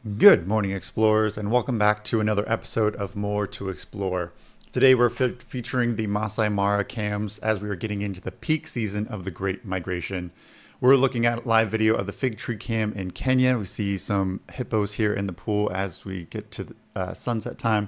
Good morning, explorers, and welcome back to another episode of More to Explore. Today we're featuring the Masai Mara cams as we are getting into the peak season of the Great Migration. We're looking at live video of the fig tree cam in Kenya. We see some hippos here in the pool as we get to the, sunset time.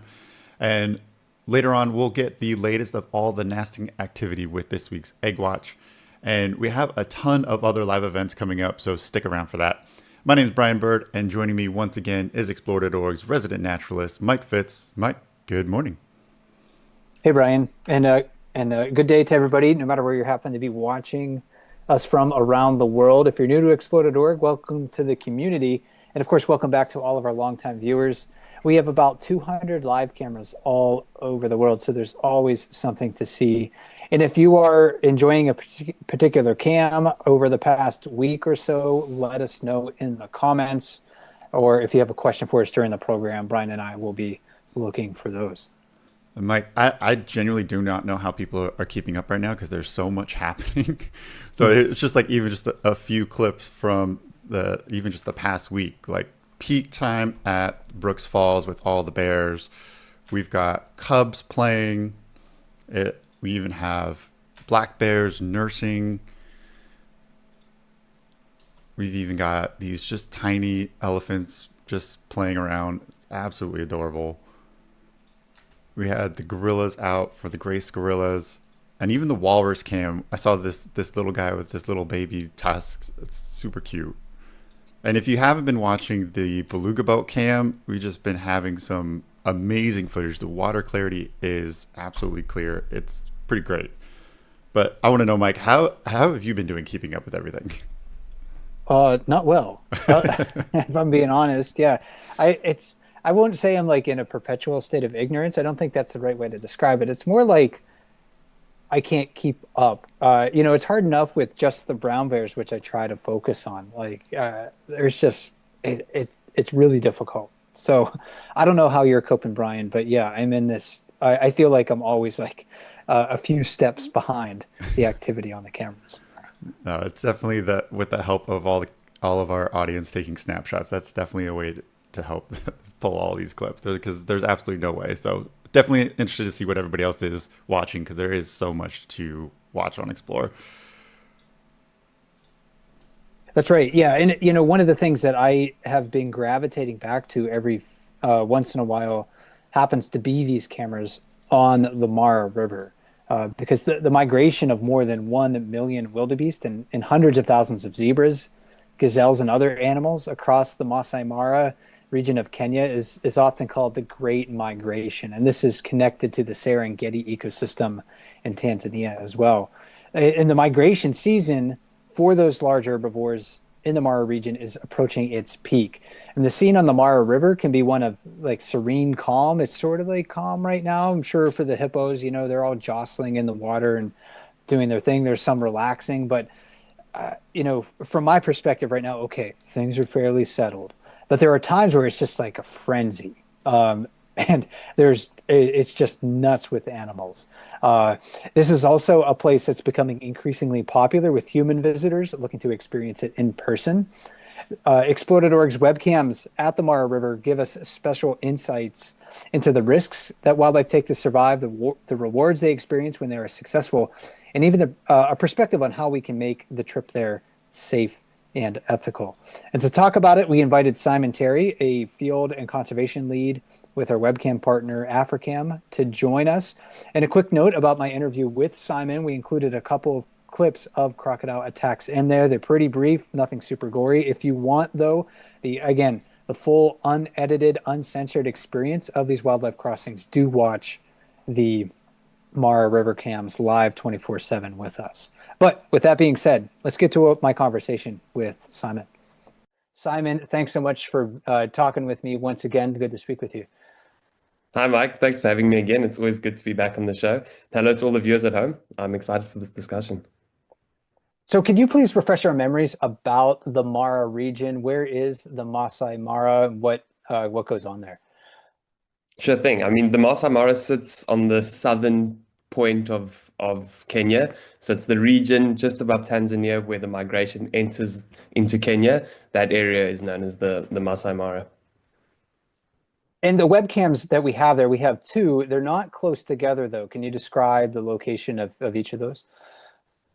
And later on, we'll get the latest of all the nesting activity with this week's Egg Watch. And we have a ton of other live events coming up, so stick around for that. My name is Brian Bird, and joining me once again is Explore.org's resident naturalist, Mike Fitz. Mike, good morning. Hey, Brian, and good day to everybody, no matter where you happen to be watching us from around the world. If you're new to Explore.org, welcome to the community, and of course, welcome back to all of our longtime viewers. We have about 200 live cameras all over the world, so there's always something to see. And if you are enjoying a particular cam over the past week or so, let us know in the comments. Or if you have a question for us during the program, Brian and I will be looking for those. Mike, I genuinely do not know how people are keeping up right now because there's so much happening. So it's just like even just a few clips from even just the past week, like peak time at Brooks Falls with all the bears. We've got cubs playing. We even have black bears nursing. We've even got these just tiny elephants just playing around. It's absolutely adorable. We had the gorillas out for the Grace gorillas. And even the walrus cam. I saw this little guy with this little baby tusks. It's super cute. And if you haven't been watching the beluga boat cam, we've just been having some amazing footage. The water clarity is absolutely clear. It's pretty great. But I want to know, Mike, how have you been doing keeping up with everything? Not well. If I'm being honest, yeah. I won't say I'm like in a perpetual state of ignorance. I don't think that's the right way to describe it. It's more like I can't keep up. It's hard enough with just the brown bears, which I try to focus on. There's just it's really difficult. So I don't know how you're coping, Brian, but yeah, I'm in this. I feel like I'm always like a few steps behind the activity on the cameras. No, it's definitely that with the help of all of our audience taking snapshots. That's definitely a way to help pull all these clips because there's absolutely no way. So definitely interested to see what everybody else is watching because there is so much to watch on Explore. That's right. Yeah, and one of the things that I have been gravitating back to every once in a while happens to be these cameras on the Mara River. Because the migration of more than 1 million wildebeest and hundreds of thousands of zebras, gazelles, and other animals across the Masai Mara region of Kenya is often called the Great Migration. And this is connected to the Serengeti ecosystem in Tanzania as well. And the migration season for those large herbivores in the Mara region is approaching its peak. And the scene on the Mara River can be one of like serene calm. It's sort of like calm right now. I'm sure for the hippos, they're all jostling in the water and doing their thing. There's some relaxing, but from my perspective right now, okay, things are fairly settled. But there are times where it's just like a frenzy. And it's just nuts with animals. This is also a place that's becoming increasingly popular with human visitors looking to experience it in person. Explore.org's webcams at the Mara River give us special insights into the risks that wildlife take to survive, the rewards they experience when they are successful, and even a perspective on how we can make the trip there safe and ethical. And to talk about it, we invited Simon Terry, a field and conservation lead with our webcam partner, Africam, to join us. And a quick note about my interview with Simon, we included a couple of clips of crocodile attacks in there. They're pretty brief, nothing super gory. If you want, though, the full unedited, uncensored experience of these wildlife crossings, do watch the Mara River cams live 24/7 with us. But with that being said, let's get to my conversation with Simon. Simon, thanks so much for talking with me once again. Good to speak with you. Hi, Mike. Thanks for having me again. It's always good to be back on the show. Hello to all the viewers at home. I'm excited for this discussion. So could you please refresh our memories about the Mara region? Where is the Masai Mara? What goes on there? Sure thing. I mean, the Masai Mara sits on the southern point of Kenya. So it's the region just above Tanzania where the migration enters into Kenya. That area is known as the Masai Mara. And the webcams that we have there, we have two. They're not close together though. Can you describe the location of each of those?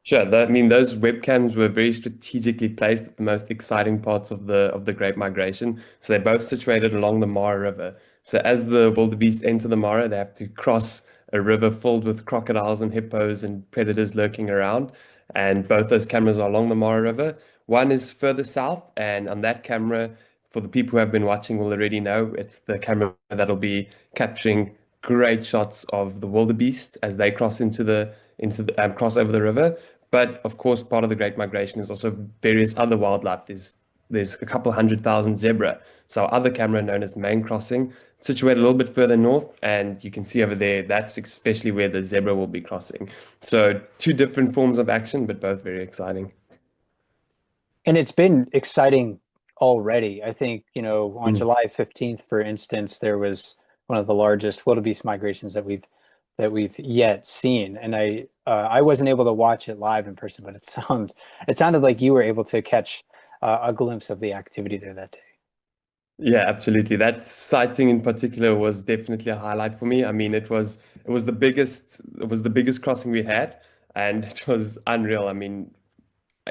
Sure. I mean, those webcams were very strategically placed at the most exciting parts of the Great Migration. So they're both situated along the Mara River. So as the wildebeest enter the Mara, they have to cross a river filled with crocodiles and hippos and predators lurking around. And both those cameras are along the Mara River. One is further south, and on that camera, for the people who have been watching will already know, it's the camera that'll be capturing great shots of the wildebeest as they cross cross over the river. But of course, part of the Great Migration is also various other wildlife. There's a couple 100,000 zebra. So our other camera, known as Main Crossing, situated a little bit further north, and you can see over there, that's especially where the zebra will be crossing. So two different forms of action, but both very exciting. And it's been exciting already. I think, on Mm. July 15th, for instance, there was one of the largest wildebeest migrations that we've yet seen. And I wasn't able to watch it live in person, but it sounded like you were able to catch a glimpse of the activity there that day. Yeah, absolutely. That sighting in particular was definitely a highlight for me. I mean, it was the biggest crossing we had, and it was unreal. I mean,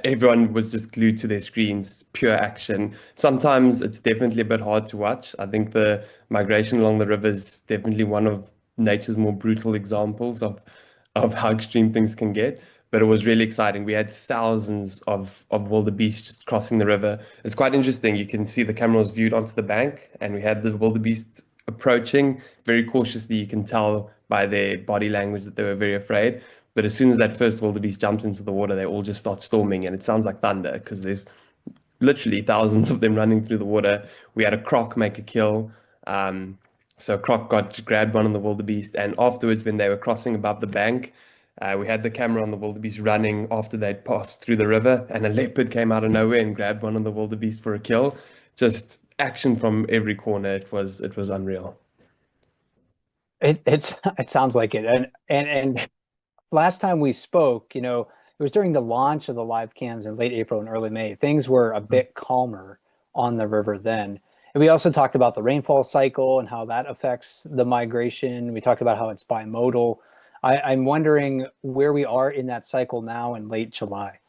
everyone was just glued to their screens, pure action. Sometimes it's definitely a bit hard to watch. I think the migration along the river is definitely one of nature's more brutal examples of how extreme things can get. But it was really exciting. We had thousands of wildebeest just crossing the river. It's quite interesting. You can see the camera was viewed onto the bank, and we had the wildebeest approaching very cautiously. You can tell by their body language that they were very afraid. But as soon as that first wildebeest jumps into the water, they all just start storming, and it sounds like thunder because there's literally thousands of them running through the water. We had a croc make a kill. So croc grabbed one of the wildebeest, and afterwards, when they were crossing above the bank, we had the camera on the wildebeest running after they'd passed through the river, and a leopard came out of nowhere and grabbed one of the wildebeest for a kill. Just action from every corner. It was unreal. It sounds like it. And last time we spoke, it was during the launch of the live cams in late April and early May. Things were a bit calmer on the river then. And we also talked about the rainfall cycle and how that affects the migration. We talked about how it's bimodal. I'm wondering where we are in that cycle now in late July.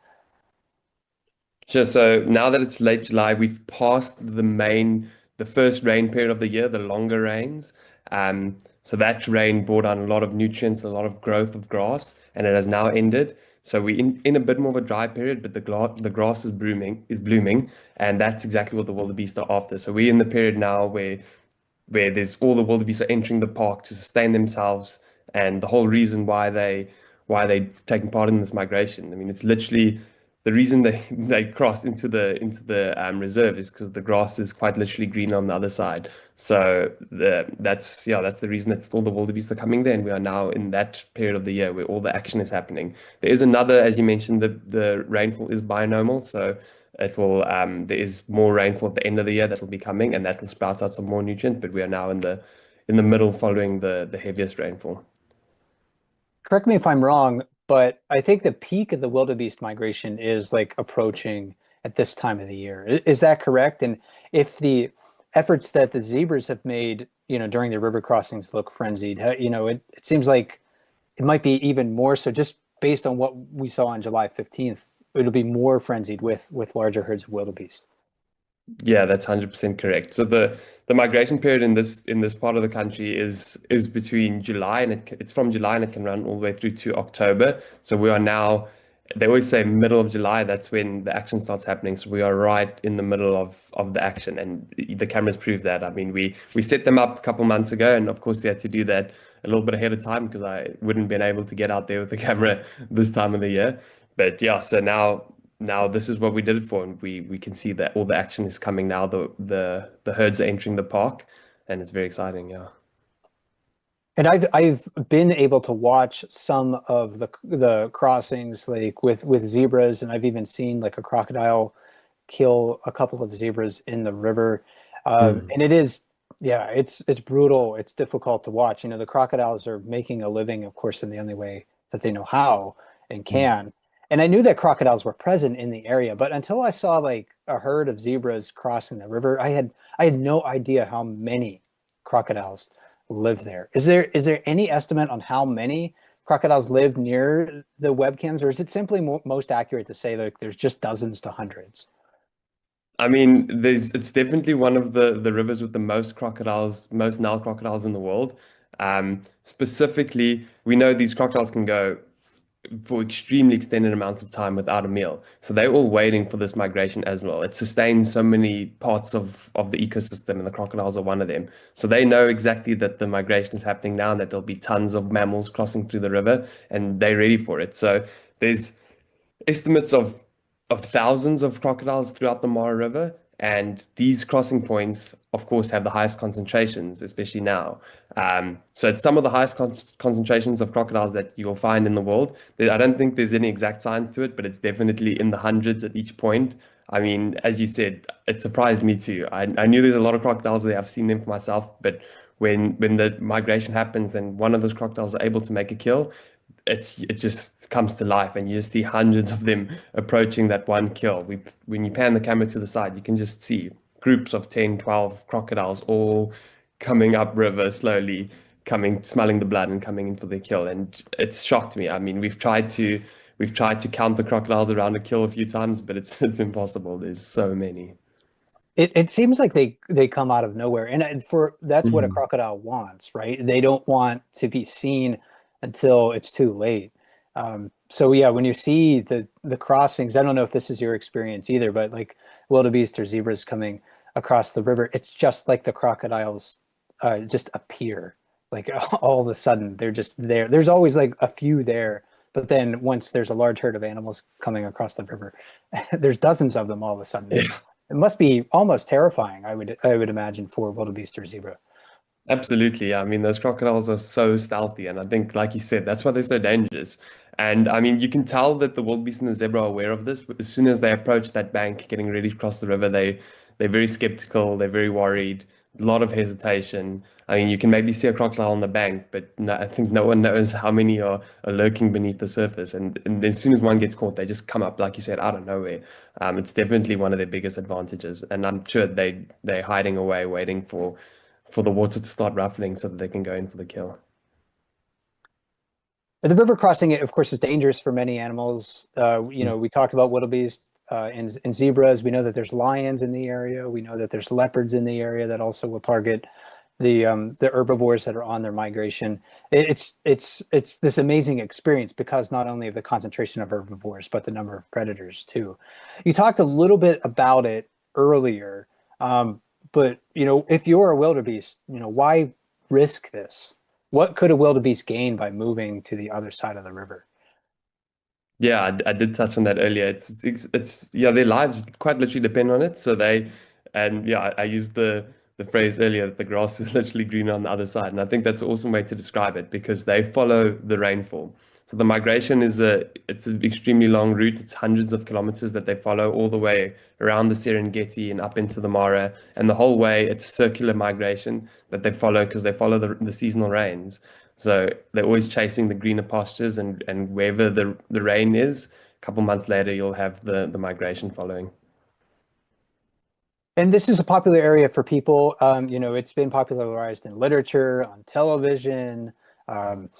Sure. So now that it's late July, we've passed the first rain period of the year, the longer rains. So that rain brought on a lot of nutrients, a lot of growth of grass, and it has now ended. So we're in a bit more of a dry period, but the grass is blooming, and that's exactly what the wildebeest are after. So we're in the period now where there's all the wildebeest are entering the park to sustain themselves, and the whole reason why they taking part in this migration. I mean, it's literally the reason they cross into the reserve is because the grass is quite literally green on the other side. So that's the reason that all the wildebeest are coming there, and we are now in that period of the year where all the action is happening. There is another, as you mentioned, the rainfall is binomial, so there is more rainfall at the end of the year that will be coming, and that will spout out some more nutrient. But we are now in the middle, following the heaviest rainfall. Correct me if I'm wrong, but I think the peak of the wildebeest migration is like approaching at this time of the year. Is that correct? And if the efforts that the zebras have made, during the river crossings look frenzied, it seems like it might be even more so just based on what we saw on July 15th. It'll be more frenzied with larger herds of wildebeest. Yeah, that's 100% correct. So the migration period in this part of the country is between July, and it's from July, and it can run all the way through to October. So we are now, they always say middle of July, that's when the action starts happening. So we are right in the middle of the action, and the cameras prove that. I mean, we set them up a couple months ago, and of course we had to do that a little bit ahead of time because I wouldn't have been able to get out there with the camera this time of the year. But yeah, so now this is what we did it for, and we can see that all the action is coming now. The herds are entering the park, and it's very exciting. Yeah. And I've been able to watch some of the crossings like with zebras, and I've even seen like a crocodile kill a couple of zebras in the river. Mm. And it is, yeah, it's brutal. It's difficult to watch. The crocodiles are making a living, of course, in the only way that they know how and Mm. can. And I knew that crocodiles were present in the area, but until I saw like a herd of zebras crossing the river, I had no idea how many crocodiles live there. Is there any estimate on how many crocodiles live near the webcams, or is it simply most accurate to say that there's just dozens to hundreds? I mean, it's definitely one of the rivers with the most crocodiles, most Nile crocodiles in the world. Specifically, we know these crocodiles can go for extremely extended amounts of time without a meal. So they're all waiting for this migration as well. It sustains so many parts of the ecosystem, and the crocodiles are one of them. So they know exactly that the migration is happening now and that there'll be tons of mammals crossing through the river, and they're ready for it. So there's estimates of thousands of crocodiles throughout the Mara River, and these crossing points, of course, have the highest concentrations, especially now. So it's some of the highest concentrations of crocodiles that you'll find in the world. I don't think there's any exact science to it, but it's definitely in the hundreds at each point. I mean, as you said, it surprised me too. I knew there's a lot of crocodiles there. I've seen them for myself, but when the migration happens and one of those crocodiles are able to make a kill, it just comes to life, and you just see hundreds of them approaching that one kill. When you pan the camera to the side, you can just see groups of 10, 12 crocodiles all coming upriver slowly, coming, smelling the blood and coming in for their kill. And it's shocked me. I mean, we've tried to count the crocodiles around a kill a few times, but it's impossible. There's so many. It seems like they come out of nowhere, and for that's what a Mhm. crocodile wants, right? They don't want to be seen until it's too late. So yeah, when you see the crossings, I don't know if this is your experience either, but like wildebeest or zebras coming across the river, it's just like the crocodiles just appear. Like all of a sudden, they're just there. There's always like a few there, but then once there's a large herd of animals coming across the river, there's dozens of them all of a sudden. It must be almost terrifying, I would imagine, for wildebeest or zebra. Absolutely. I mean, those crocodiles are so stealthy, and I think, like you said, that's why they're so dangerous. And I mean, you can tell that the wildebeest and the zebra are aware of this. As soon as they approach that bank, getting ready to cross the river, they're very skeptical. They're very worried. A lot of hesitation. I mean, you can maybe see a crocodile on the bank, but no, I think no one knows how many are lurking beneath the surface. And as soon as one gets caught, they just come up, like you said, out of nowhere. It's definitely one of their biggest advantages, and I'm sure they're hiding away, waiting for the water to start ruffling so that they can go in for the kill. The river crossing, of course, is dangerous for many animals. Mm. We talked about wildebeest and zebras. We know that there's lions in the area. We know that there's leopards in the area that also will target the herbivores that are on their migration. It's this amazing experience because not only of the concentration of herbivores, but the number of predators too. You talked a little bit about it earlier, but if you're a wildebeest, why risk this? What could a wildebeest gain by moving to the other side of the river? Yeah, I did touch on that earlier. Yeah, their lives quite literally depend on it. And yeah, I used the phrase earlier that the grass is literally greener on the other side. And I think that's an awesome way to describe it because they follow the rainfall. So the migration it's an extremely long route. It's hundreds of kilometers that they follow all the way around the Serengeti and up into the Mara. And the whole way, it's a circular migration that they follow because they follow the seasonal rains. So they're always chasing the greener pastures, and wherever the rain is, a couple months later, you'll have the migration following. And this is a popular area for people. It's been popularized in literature, on television. Um,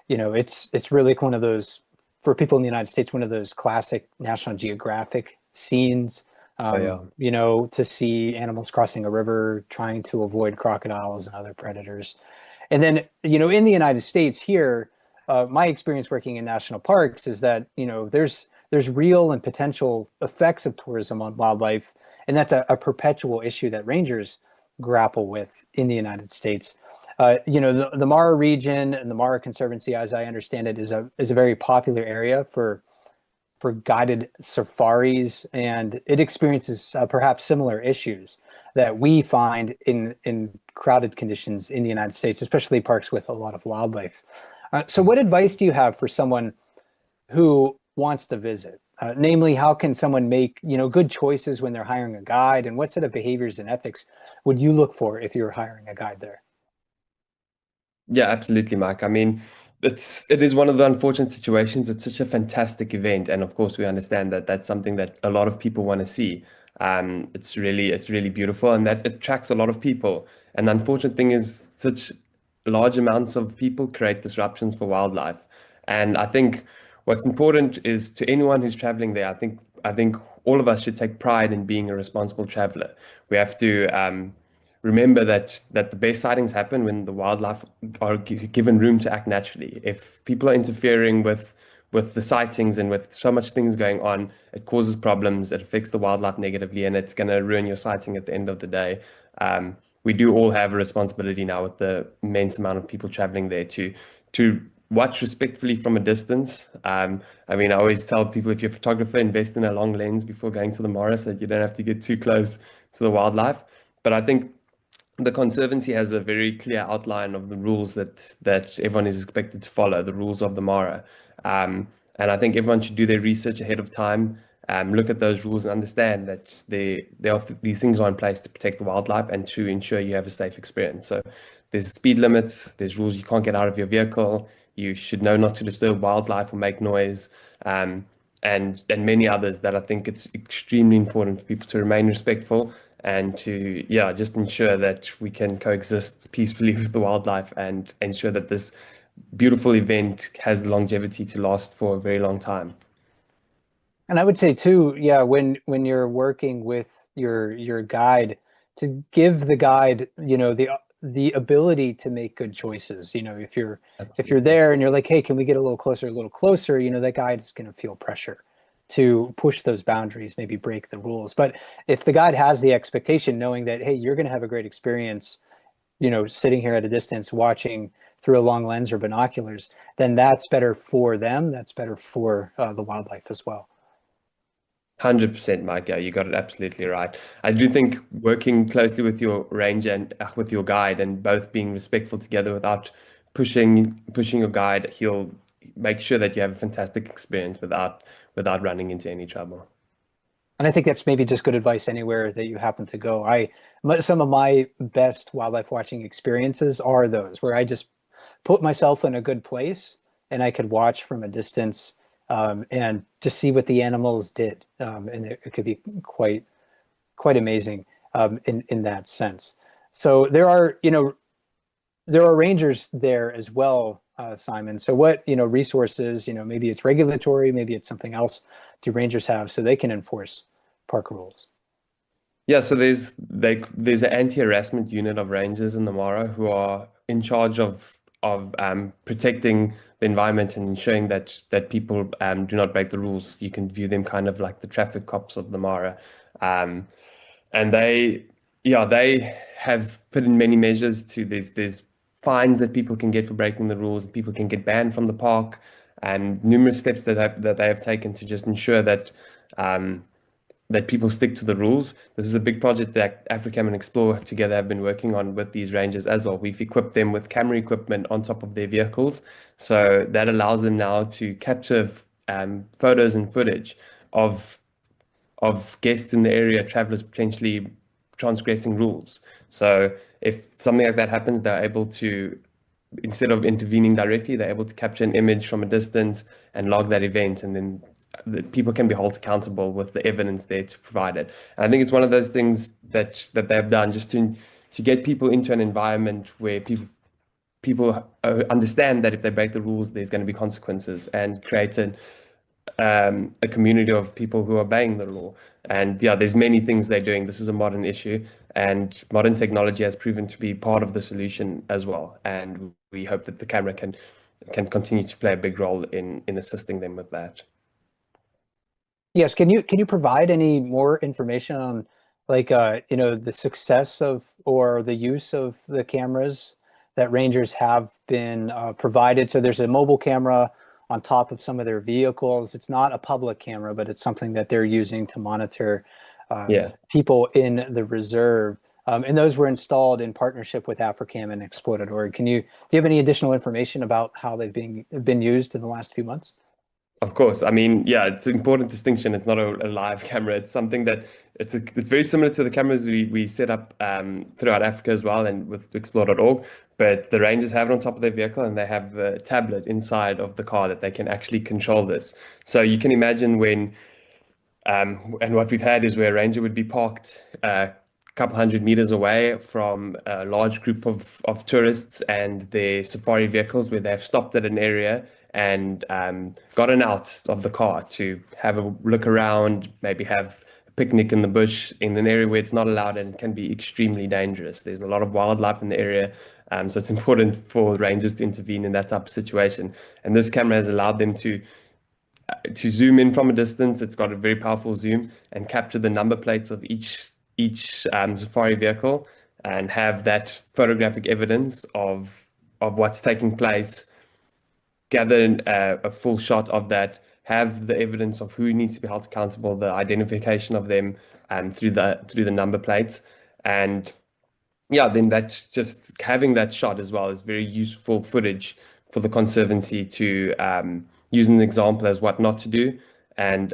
it's really one of those, for people in the United States, one of those classic National Geographic scenes. Oh yeah. To see animals crossing a river, trying to avoid crocodiles and other predators. And then, in the United States here, my experience working in national parks is that, there's real and potential effects of tourism on wildlife. And that's a perpetual issue that rangers grapple with in the United States. The Mara region and the Mara Conservancy, as I understand it, is a very popular area for guided safaris, and it experiences perhaps similar issues that we find in crowded conditions in the United States, especially parks with a lot of wildlife. So what advice do you have for someone who wants to visit? Namely, how can someone make good choices when they're hiring a guide, and what set of behaviors and ethics would you look for if you were hiring a guide there? Yeah, absolutely, Mike. I mean, it is one of the unfortunate situations. It's such a fantastic event, and of course, we understand that that's something that a lot of people want to see. It's really beautiful, and that attracts a lot of people. And the unfortunate thing is, such large amounts of people create disruptions for wildlife. And I think what's important is to anyone who's traveling there. I think all of us should take pride in being a responsible traveler. We have to remember that the best sightings happen when the wildlife are given room to act naturally. If people are interfering with the sightings and with so much things going on, it causes problems, it affects the wildlife negatively, and it's going to ruin your sighting at the end of the day. We do all have a responsibility now with the immense amount of people traveling there to watch respectfully from a distance. I mean, I always tell people, if you're a photographer, invest in a long lens before going to the Mara so that you don't have to get too close to the wildlife. But I think the Conservancy has a very clear outline of the rules that everyone is expected to follow, the rules of the Mara. And I think everyone should do their research ahead of time, look at those rules and understand that these things are in place to protect the wildlife and to ensure you have a safe experience. So there's speed limits, there's rules you can't get out of your vehicle, you should know not to disturb wildlife or make noise, and many others that I think it's extremely important for people to remain respectful and to, yeah, just ensure that we can coexist peacefully with the wildlife and ensure that this beautiful event has the longevity to last for a very long time. And I would say too, yeah, when you're working with your guide, to give the guide, the ability to make good choices. If you're there and you're like, hey, can we get a little closer, that guide is going to feel pressure to push those boundaries, maybe break the rules. But if the guide has the expectation, knowing that, hey, you're going to have a great experience, sitting here at a distance watching through a long lens or binoculars, then that's better for them. That's better for the wildlife as well. 100%, Mike. Yeah, you got it absolutely right. I do think working closely with your ranger and with your guide and both being respectful together without pushing your guide, he'll make sure that you have a fantastic experience without running into any trouble. And I think that's maybe just good advice anywhere that you happen to go. Some of my best wildlife watching experiences are those where I just put myself in a good place and I could watch from a distance, and just see what the animals did. And it could be quite amazing, in that sense. So there are rangers there as well, Simon. So what, resources, maybe it's regulatory, maybe it's something else, do rangers have so they can enforce park rules? Yeah, so there's an anti-harassment unit of rangers in the Mara who are in charge of protecting the environment and ensuring that people do not break the rules. You can view them kind of like the traffic cops of the Mara, and they have put in many measures to there's fines that people can get for breaking the rules. People can get banned from the park, and numerous steps that they have taken to just ensure that people stick to the rules. This is a big project that Africam and Explore together have been working on with these rangers as well. We've equipped them with camera equipment on top of their vehicles, so that allows them now to capture photos and footage of guests in the area, travelers potentially transgressing rules. So if something like that happens, they're able to, instead of intervening directly, they're able to capture an image from a distance and log that event, and then people can be held accountable with the evidence there to provide it. And I think it's one of those things that they've done just to get people into an environment where people understand that if they break the rules, there's going to be consequences, and create a community of people who are obeying the law. And yeah, there's many things they're doing. This is a modern issue, and modern technology has proven to be part of the solution as well. And we hope that the camera can continue to play a big role in assisting them with that. Yes, can you provide any more information on, like, the success of or the use of the cameras that rangers have been provided? So there's a mobile camera on top of some of their vehicles. It's not a public camera, but it's something that they're using to monitor Yeah. people in the reserve. And those were installed in partnership with Africam and Exploded.org. Do you have any additional information about how they've been used in the last few months? Of course. I mean, yeah, it's an important distinction. It's not a live camera. It's something that it's very similar to the cameras we set up throughout Africa as well and with explore.org. But the rangers have it on top of their vehicle and they have a tablet inside of the car that they can actually control this. So you can imagine when and what we've had is where a ranger would be parked a couple hundred meters away from a large group of tourists and their safari vehicles where they've stopped at an area and gotten out of the car to have a look around, maybe have a picnic in the bush in an area where it's not allowed and can be extremely dangerous. There's a lot of wildlife in the area, so it's important for rangers to intervene in that type of situation. And this camera has allowed them to zoom in from a distance. It's got a very powerful zoom and capture the number plates of each safari vehicle and have that photographic evidence of what's taking place, gather a full shot of that, have the evidence of who needs to be held accountable, the identification of them through the number plates. And yeah, then that's just having that shot as well is very useful footage for the Conservancy to use an example as what not to do, and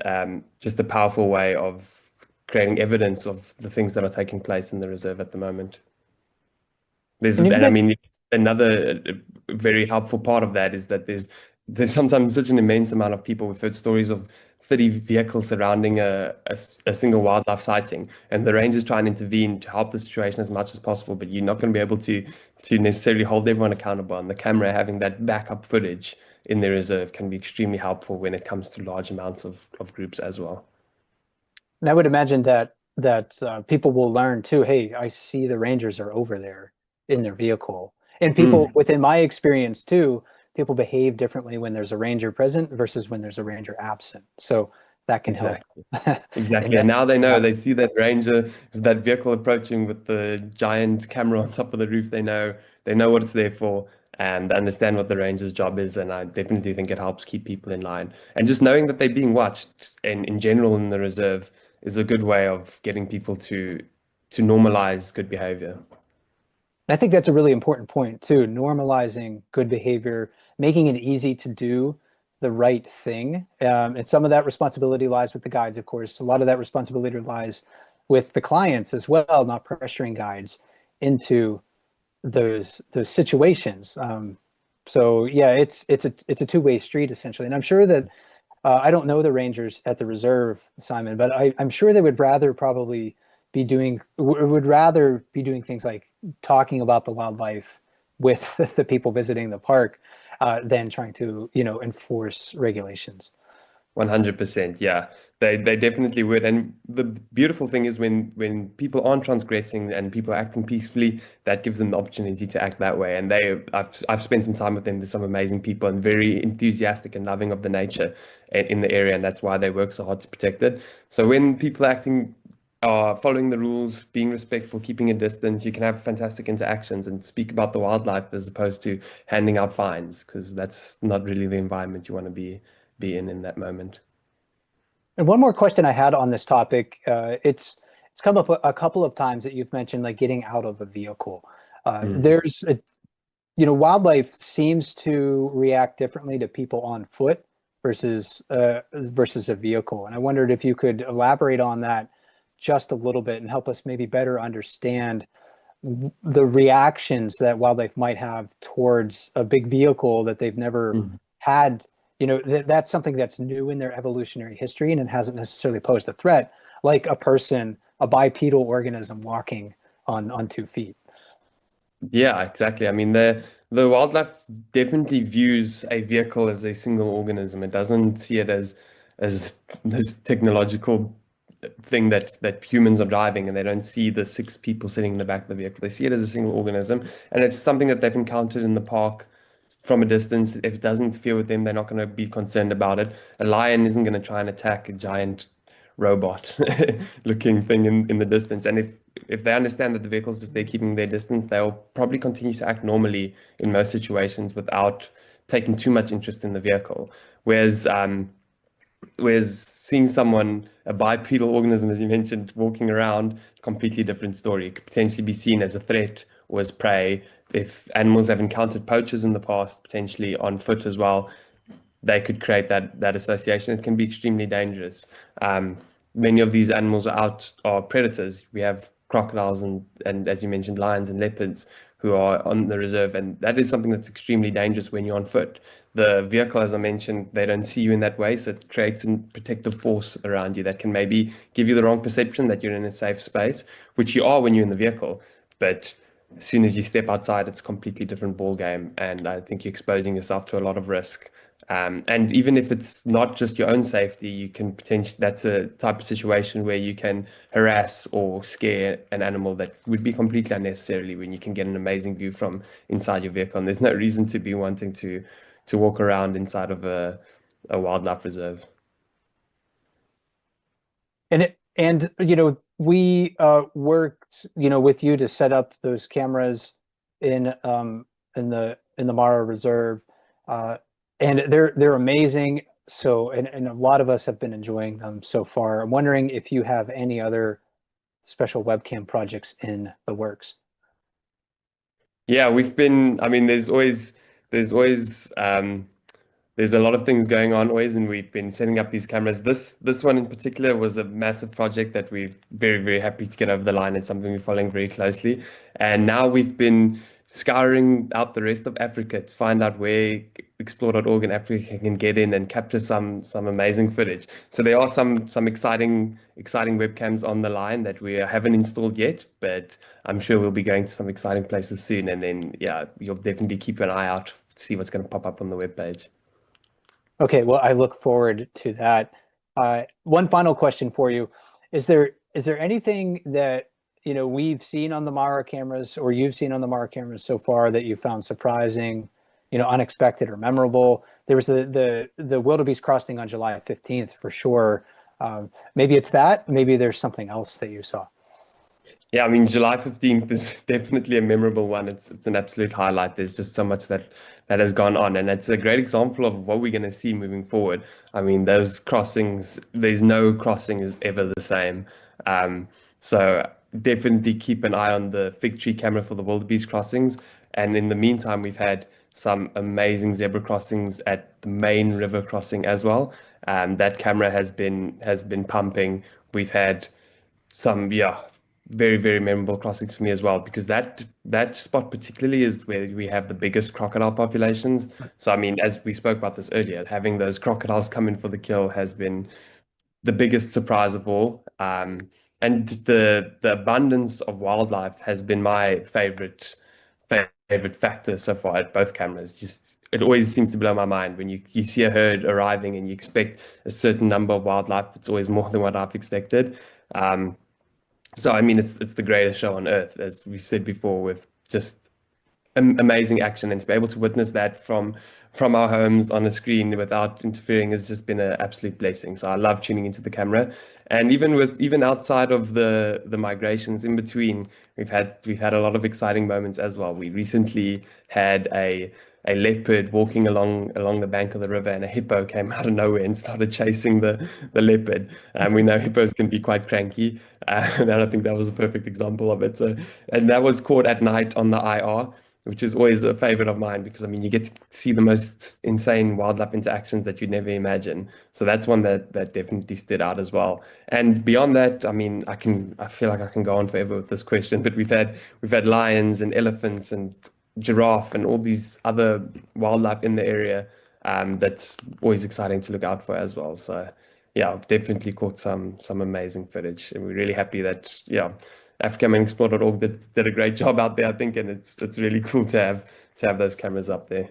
just a powerful way of creating evidence of the things that are taking place in the reserve at the moment. And I mean, another very helpful part of that is that there's sometimes such an immense amount of people. We've heard stories of 30 vehicles surrounding a single wildlife sighting, and the rangers try and intervene to help the situation as much as possible, but you're not going to be able to necessarily hold everyone accountable. And the camera having that backup footage in the reserve can be extremely helpful when it comes to large amounts of groups as well. And I would imagine that people will learn too, hey, I see the rangers are over there in their vehicle. And people, within my experience too, people behave differently when there's a ranger present versus when there's a ranger absent. So that can help. Exactly. And now they know, they see that ranger, that vehicle approaching with the giant camera on top of the roof. They know what it's there for, and understand what the ranger's job is. And I definitely think it helps keep people in line. And just knowing that they're being watched and in general in the reserve is a good way of getting people to normalize good behavior. I think that's a really important point too, normalizing good behavior, making it easy to do the right thing. And some of that responsibility lies with the guides, of course. A lot of that responsibility lies with the clients as well, not pressuring guides into those situations. So yeah, it's a two-way street essentially. And I'm sure that I don't know the rangers at the reserve, Simon, but I'm sure they would rather probably would rather be doing things like talking about the wildlife with the people visiting the park than trying to, enforce regulations. 100%, yeah, they definitely would. And the beautiful thing is when people aren't transgressing and people are acting peacefully, that gives them the opportunity to act that way. And I've spent some time with them. There's some amazing people and very enthusiastic and loving of the nature in the area, and that's why they work so hard to protect it. So when people are following the rules, being respectful, keeping a distance, you can have fantastic interactions and speak about the wildlife as opposed to handing out fines, because that's not really the environment you want to be in that moment. And one more question I had on this topic, it's come up a couple of times that you've mentioned, like getting out of a vehicle. There's wildlife seems to react differently to people on foot versus a vehicle. And I wondered if you could elaborate on that just a little bit and help us maybe better understand the reactions that wildlife might have towards a big vehicle that they've never had. That's something that's new in their evolutionary history and it hasn't necessarily posed a threat, like a person, a bipedal organism walking on 2 feet. Yeah, exactly. I mean, the wildlife definitely views a vehicle as a single organism. It doesn't see it as this technological thing that humans are driving, and they don't see the 6 people sitting in the back of the vehicle. They see it as a single organism, and it's something that they've encountered in the park from a distance. If it doesn't interfere with them, they're not going to be concerned about it. A lion isn't going to try and attack a giant robot looking thing in the distance. And if they understand that the vehicle's just there keeping their distance, they'll probably continue to act normally in most situations without taking too much interest in the vehicle. Whereas seeing someone, a bipedal organism, as you mentioned, walking around, completely different story. It could potentially be seen as a threat or as prey. If animals have encountered poachers in the past, potentially on foot as well, they could create that association. It can be extremely dangerous. Many of these animals are predators. We have crocodiles and as you mentioned, lions and leopards who are on the reserve, and that is something that's extremely dangerous when you're on foot. The vehicle, as I mentioned, they don't see you in that way, so it creates a protective force around you that can maybe give you the wrong perception that you're in a safe space, which you are when you're in the vehicle. But as soon as you step outside, it's a completely different ball game, and I think you're exposing yourself to a lot of risk. And even if it's not just your own safety, you can potentially, that's a type of situation where you can harass or scare an animal that would be completely unnecessarily when you can get an amazing view from inside your vehicle. And there's no reason to be wanting to walk around inside of a wildlife reserve. And we worked with you to set up those cameras in the Mara Reserve, and they're amazing. So and a lot of us have been enjoying them so far. I'm wondering if you have any other special webcam projects in the works. Yeah, I mean, there's a lot of things going on always, and we've been setting up these cameras. This one in particular was a massive project that we're very, very happy to get over the line. It's something we're following very closely. And now we've been scouring out the rest of Africa to find out where explore.org in Africa can get in and capture some amazing footage. So there are some exciting webcams on the line that we haven't installed yet, but I'm sure we'll be going to some exciting places soon. And then, yeah, you'll definitely keep an eye out to see what's going to pop up on the webpage. Okay, well, I look forward to that. One final question for you. Is there anything that we've seen on the Mara cameras or you've seen on the Mara cameras so far that you found surprising, unexpected or memorable? There was the wildebeest crossing on July 15th for sure. Maybe it's that, maybe there's something else that you saw. Yeah, I mean, July 15th is definitely a memorable one. It's an absolute highlight. There's just so much that has gone on, and it's a great example of what we're going to see moving forward. I mean, those crossings, there's no crossing is ever the same. So definitely keep an eye on the fig tree camera for the wildebeest crossings. And in the meantime, we've had some amazing zebra crossings at the main river crossing as well. That camera has been pumping. We've had some, very, very memorable crossings for me as well, because that spot particularly is where we have the biggest crocodile populations. So, I mean, as we spoke about this earlier, having those crocodiles come in for the kill has been the biggest surprise of all. And the abundance of wildlife has been my favorite factor so far at both cameras. Just, it always seems to blow my mind when you see a herd arriving and you expect a certain number of wildlife. It's always more than what I've expected. So, I mean, it's the greatest show on earth, as we've said before, with just amazing action, and to be able to witness that from our homes on a screen without interfering has just been an absolute blessing. So I love tuning into the camera, and even outside of the migrations in between, we've had a lot of exciting moments as well. We recently had a leopard walking along the bank of the river, and a hippo came out of nowhere and started chasing the leopard. And we know hippos can be quite cranky, and I think that was a perfect example of it. So, and that was caught at night on the IR, which is always a favorite of mine, because I mean, you get to see the most insane wildlife interactions that you'd never imagine. So that's one that definitely stood out as well. And beyond that, I mean, I feel like I can go on forever with this question, but we've had lions and elephants and giraffe and all these other wildlife in the area. That's always exciting to look out for as well. So yeah, I've definitely caught some amazing footage, and we're really happy that Africam and explore.org did a great job out there, I think, and it's really cool to have those cameras up there.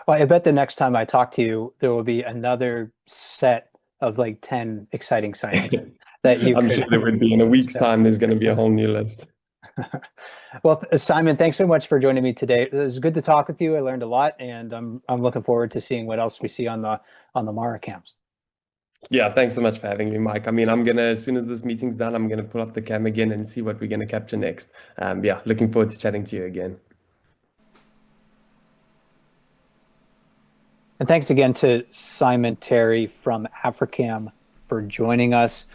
Well, I bet the next time I talk to you, there will be another set of like 10 exciting sightings that you I'm sure there would be. In a week's time, there's going to be a whole new list. Well, Simon, thanks so much for joining me today. It was good to talk with you. I learned a lot, and I'm looking forward to seeing what else we see on the Mara cams. Yeah, thanks so much for having me, Mike. I mean, as soon as this meeting's done, I'm gonna pull up the cam again and see what we're gonna capture next. Yeah, looking forward to chatting to you again. And thanks again to Simon Terry from Africam for joining us.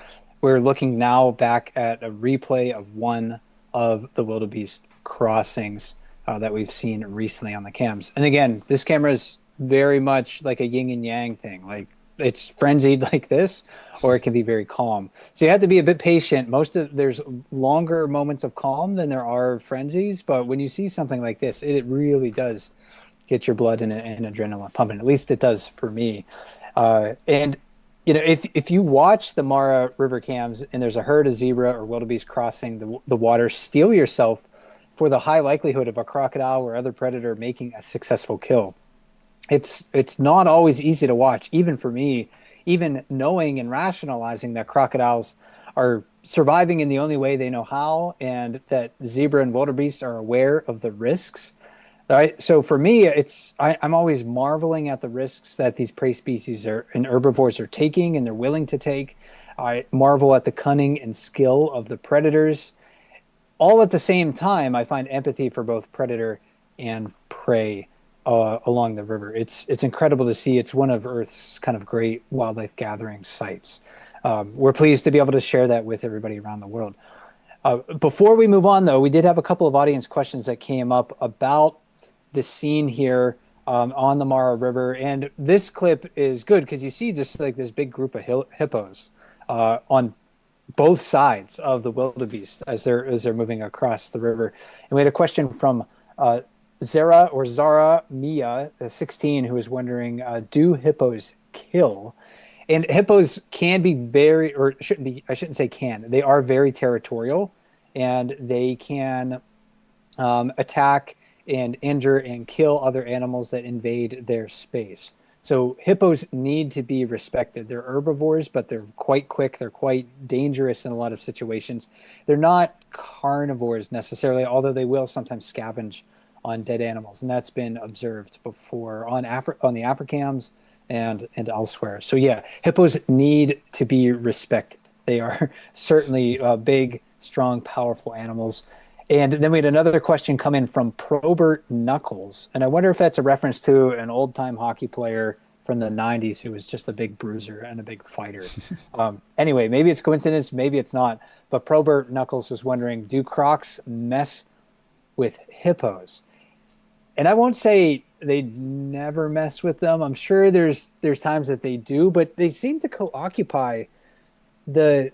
We're looking now back at a replay of one of the wildebeest crossings that we've seen recently on the cams. And again, this camera is very much like a yin and yang thing. Like it's frenzied like this, or it can be very calm. So you have to be a bit patient. There's longer moments of calm than there are frenzies, but when you see something like this, it really does get your blood and adrenaline pumping. At least it does for me. And you know, if you watch the Mara river cams and there's a herd of zebra or wildebeest crossing the water, steel yourself for the high likelihood of a crocodile or other predator making a successful kill. It's not always easy to watch, even for me, even knowing and rationalizing that crocodiles are surviving in the only way they know how, and that zebra and wildebeest are aware of the risks. Right. So for me, I'm always marveling at the risks that these prey species and herbivores are taking and they're willing to take. I marvel at the cunning and skill of the predators. All at the same time, I find empathy for both predator and prey along the river. It's incredible to see. It's one of Earth's kind of great wildlife gathering sites. We're pleased to be able to share that with everybody around the world. Before we move on, though, we did have a couple of audience questions that came up about the scene here on the Mara River. And this clip is good because you see just like this big group of hippos on both sides of the wildebeest as they're moving across the river. And we had a question from Zara Mia 16, who is wondering, do hippos kill? And hippos can be I shouldn't say can, they are very territorial, and they can attack and injure and kill other animals that invade their space. So hippos need to be respected. They're herbivores, but they're quite quick. They're quite dangerous in a lot of situations. They're not carnivores necessarily, although they will sometimes scavenge on dead animals. And that's been observed before on the Africams and elsewhere. So yeah, hippos need to be respected. They are certainly big, strong, powerful animals. And then we had another question come in from Probert Knuckles. And I wonder if that's a reference to an old-time hockey player from the 90s who was just a big bruiser and a big fighter. Anyway, maybe it's coincidence, maybe it's not. But Probert Knuckles was wondering, do crocs mess with hippos? And I won't say they never mess with them. I'm sure there's times that they do, but they seem to co-occupy the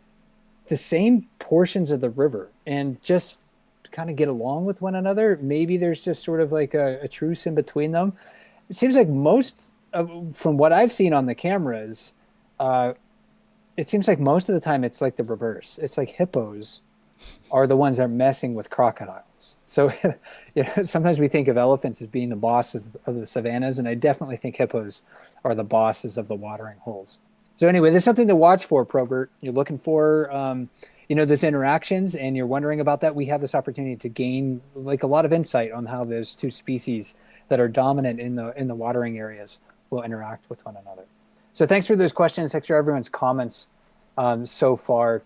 same portions of the river and just kind of get along with one another. Maybe there's just sort of like a truce in between them. It seems like from what I've seen on the cameras, it seems like most of the time it's like the reverse. It's like hippos are the ones that are messing with crocodiles. So sometimes we think of elephants as being the bosses of the savannas, and I definitely think hippos are the bosses of the watering holes. So anyway, there's something to watch for, Probert. You're looking for those interactions, and you're wondering about that. We have this opportunity to gain like a lot of insight on how those two species that are dominant in the watering areas will interact with one another. So thanks for those questions. Thanks for everyone's comments so far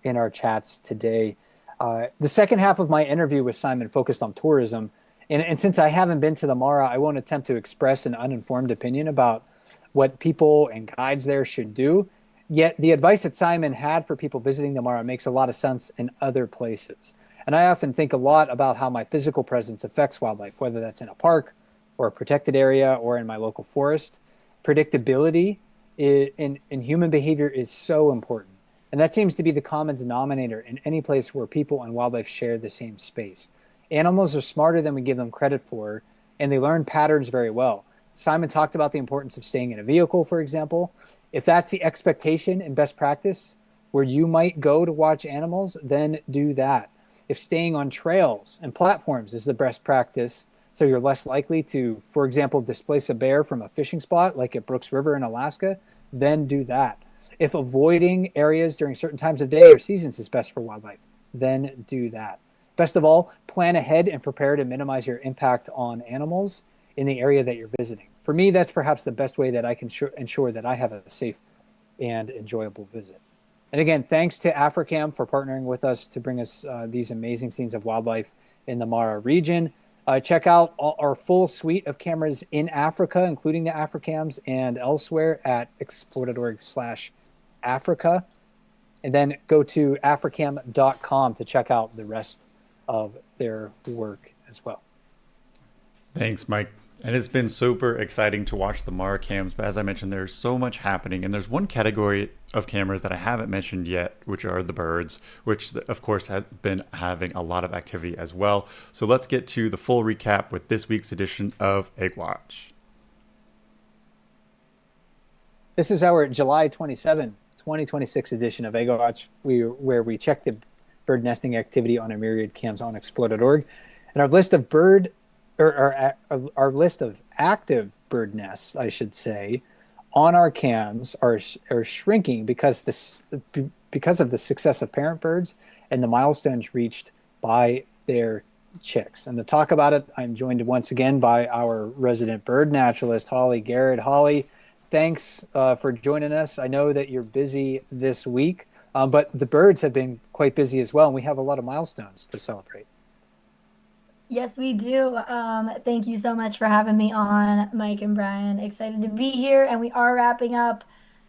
in our chats today. The second half of my interview with Simon focused on tourism. And since I haven't been to the Mara, I won't attempt to express an uninformed opinion about what people and guides there should do. Yet the advice that Simon had for people visiting the Mara makes a lot of sense in other places. And I often think a lot about how my physical presence affects wildlife, whether that's in a park or a protected area or in my local forest. Predictability in human behavior is so important. And that seems to be the common denominator in any place where people and wildlife share the same space. Animals are smarter than we give them credit for, and they learn patterns very well. Simon talked about the importance of staying in a vehicle, for example. If that's the expectation and best practice where you might go to watch animals, then do that. If staying on trails and platforms is the best practice, so you're less likely to, for example, displace a bear from a fishing spot like at Brooks River in Alaska, then do that. If avoiding areas during certain times of day or seasons is best for wildlife, then do that. Best of all, plan ahead and prepare to minimize your impact on animals in the area that you're visiting. For me, that's perhaps the best way that I can ensure that I have a safe and enjoyable visit. And again, thanks to Africam for partnering with us to bring us these amazing scenes of wildlife in the Mara region. Check out our full suite of cameras in Africa, including the Africams and elsewhere at explore.org/Africa. And then go to africam.com to check out the rest of their work as well. Thanks, Mike. And it's been super exciting to watch the Mara cams, but as I mentioned, there's so much happening. And there's one category of cameras that I haven't mentioned yet, which are the birds, which of course have been having a lot of activity as well. So let's get to the full recap with this week's edition of Egg Watch. This is our July 27, 2026 edition of Egg Watch, where we check the bird nesting activity on our myriad cams on explore.org. And our list of our list of active bird nests, I should say, on our cams are shrinking because of the success of parent birds and the milestones reached by their chicks. And to talk about it, I'm joined once again by our resident bird naturalist, Holly Garrett. Holly, thanks for joining us. I know that you're busy this week, but the birds have been quite busy as well, and we have a lot of milestones to celebrate. Yes, we do. Thank you so much for having me on, Mike and Brian. Excited to be here, and we are wrapping up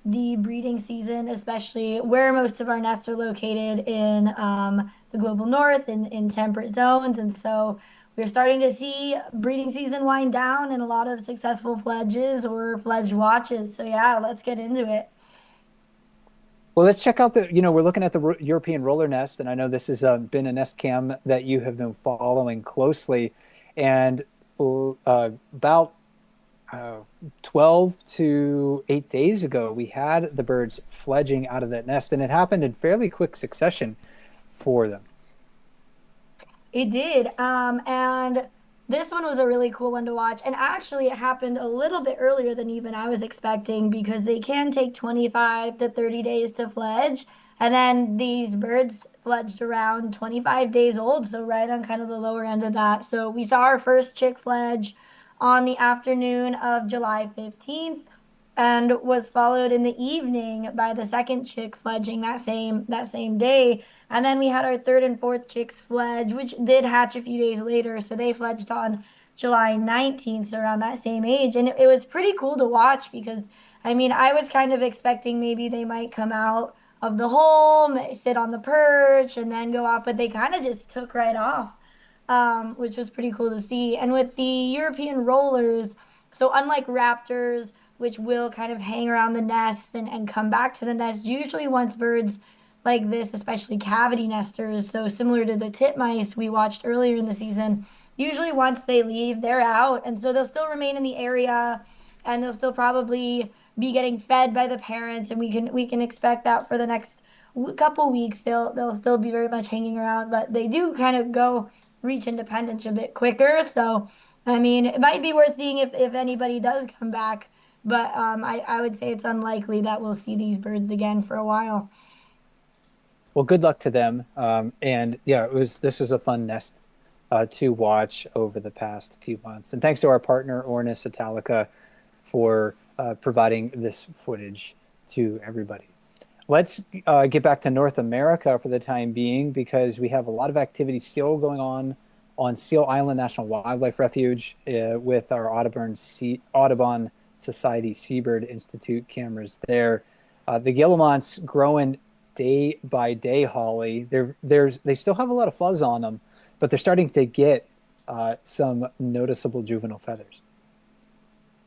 the breeding season, especially where most of our nests are located in the global north in temperate zones. And so we're starting to see breeding season wind down and a lot of successful fledges or fledged watches. So yeah, let's get into it. Well, let's check out we're looking at the European roller nest, and I know this has been a nest cam that you have been following closely. And about 12 to 8 days ago, we had the birds fledging out of that nest, and it happened in fairly quick succession for them. It did. And this one was a really cool one to watch. And actually, it happened a little bit earlier than even I was expecting because they can take 25 to 30 days to fledge. And then these birds fledged around 25 days old, so right on kind of the lower end of that. So we saw our first chick fledge on the afternoon of July 15th and was followed in the evening by the second chick fledging that same day. And then we had our third and fourth chicks fledge, which did hatch a few days later. So they fledged on July 19th, so around that same age. And it was pretty cool to watch because, I mean, I was kind of expecting maybe they might come out of the home, sit on the perch, and then go out, but they kind of just took right off, which was pretty cool to see. And with the European rollers, so unlike raptors, which will kind of hang around the nest and come back to the nest, usually once birds like this, especially cavity nesters, so similar to the titmice we watched earlier in the season, usually once they leave, they're out. And so they'll still remain in the area and they'll still probably be getting fed by the parents. And we can expect that for the next couple weeks. They'll still be very much hanging around, but they do kind of go reach independence a bit quicker. So, I mean, it might be worth seeing if anybody does come back, but I would say it's unlikely that we'll see these birds again for a while. Well, good luck to them. And yeah, this was a fun nest to watch over the past few months. And thanks to our partner, Ornis Italica, for providing this footage to everybody. Let's get back to North America for the time being, because we have a lot of activity still going on Seal Island National Wildlife Refuge with our Audubon Society Seabird Institute cameras there. The guillemots growing day by day, Holly. They still have a lot of fuzz on them, but they're starting to get some noticeable juvenile feathers.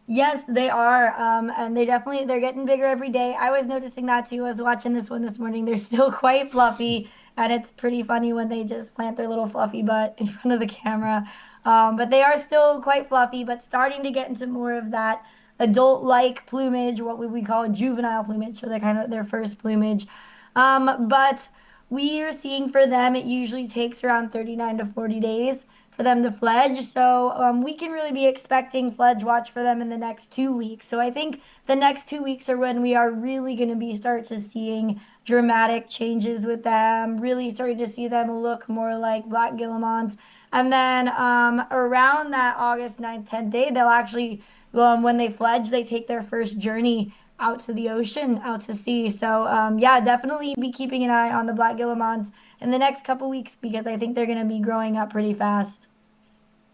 Yes, they are. And they're getting bigger every day. I was noticing that too. I was watching this one this morning. They're still quite fluffy, and it's pretty funny when they just plant their little fluffy butt in front of the camera. But they are still quite fluffy, but starting to get into more of that adult-like plumage, what we call juvenile plumage, so they're kind of their first plumage. But we are seeing for them, it usually takes around 39 to 40 days for them to fledge. So we can really be expecting fledge watch for them in the next 2 weeks. So I think the next 2 weeks are when we are really going to start to seeing dramatic changes with them, really starting to see them look more like black guillemots. And then around that August 9th, 10th day, they'll actually, when they fledge, they take their first journey out to the ocean, out to sea. So yeah, definitely be keeping an eye on the black guillemots in the next couple weeks, because I think they're going to be growing up pretty fast.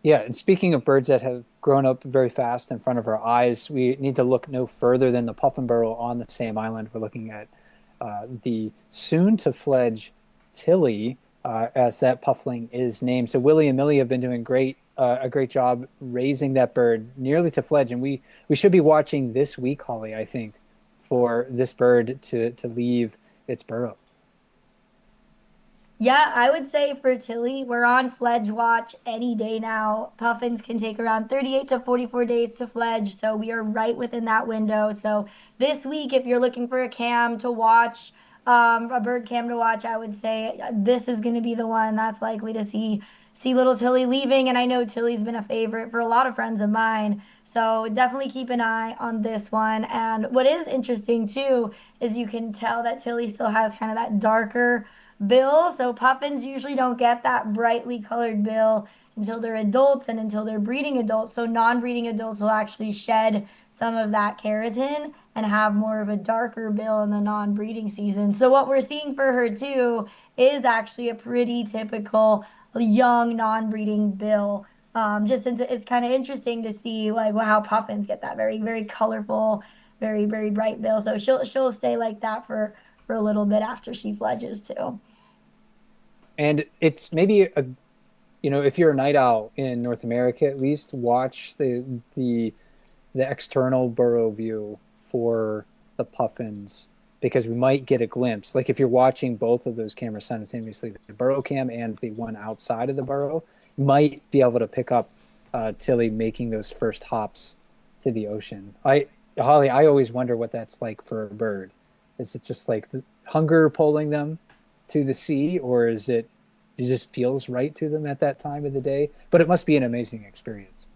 Yeah, and speaking of birds that have grown up very fast in front of our eyes, we need to look no further than the puffin burrow on the same island. We're looking at the soon-to-fledge Tilly, as that puffling is named. So Willie and Millie have been doing a great job raising that bird nearly to fledge, and we should be watching this week, Holly, I think, for this bird to leave its burrow. Yeah, I would say for Tilly, we're on fledge watch any day now. Puffins can take around 38 to 44 days to fledge, so we are right within that window. So this week, if you're looking for a cam to watch, a bird cam to watch, I would say this is going to be the one that's likely to see little Tilly leaving. And I know Tilly's been a favorite for a lot of friends of mine. So definitely keep an eye on this one. And what is interesting too is you can tell that Tilly still has kind of that darker bill. So puffins usually don't get that brightly colored bill until they're adults and until they're breeding adults. So non-breeding adults will actually shed some of that keratin and have more of a darker bill in the non-breeding season. So what we're seeing for her too is actually a pretty typical young non-breeding bill. Just since it's kind of interesting to see like how puffins get that very, very colorful, very, very bright bill. So she'll stay like that for a little bit after she fledges too. And it's maybe if you're a night owl in North America, at least watch the external burrow view for the puffins, because we might get a glimpse. Like if you're watching both of those cameras simultaneously, the burrow cam and the one outside of the burrow, you might be able to pick up Tilly making those first hops to the ocean. Holly, I always wonder what that's like for a bird. Is it just like the hunger pulling them to the sea, or is it just feels right to them at that time of the day? But it must be an amazing experience.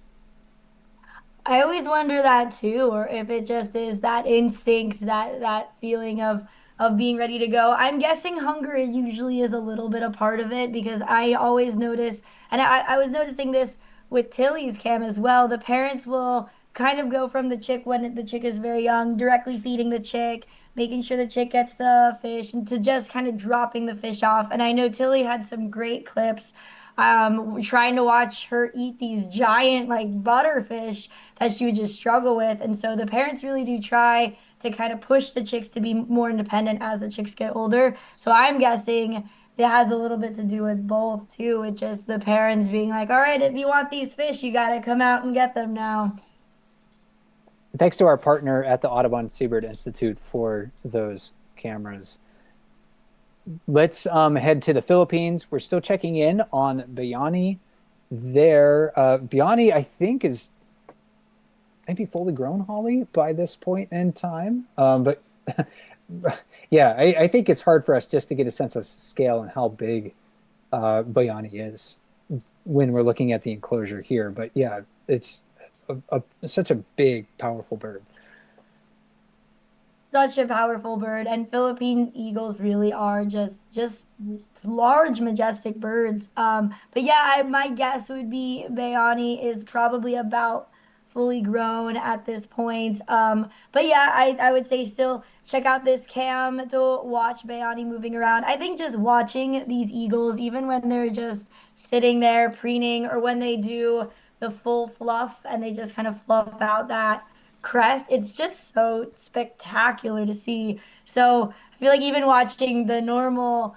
I always wonder that too, or if it just is that instinct, that feeling of being ready to go. I'm guessing hunger usually is a little bit a part of it because I always notice, and I was noticing this with Tilly's cam as well. The parents will kind of go from the chick when the chick is very young, directly feeding the chick, making sure the chick gets the fish, and to just kind of dropping the fish off. And I know Tilly had some great clips trying to watch her eat these giant like butterfish that she would just struggle with. And so the parents really do try to kind of push the chicks to be more independent as the chicks get older. So I'm guessing it has a little bit to do with both too, with just the parents being like, all right, if you want these fish, you got to come out and get them now. Thanks to our partner at the Audubon Seabird Institute for those cameras. Let's head to the Philippines. We're still checking in on Bayani there. Bayani, I think, is maybe fully grown, Holly, by this point in time. But yeah, I think it's hard for us just to get a sense of scale and how big Bayani is when we're looking at the enclosure here. But yeah, it's such a big, powerful bird. Such a powerful bird, and Philippine eagles really are just large, majestic birds. But yeah, my guess would be Bayani is probably about fully grown at this point. But yeah, I would say still check out this cam to watch Bayani moving around. I think just watching these eagles, even when they're just sitting there preening, or when they do the full fluff and they just kind of fluff out that crest, it's just so spectacular to see. So I feel like even watching the normal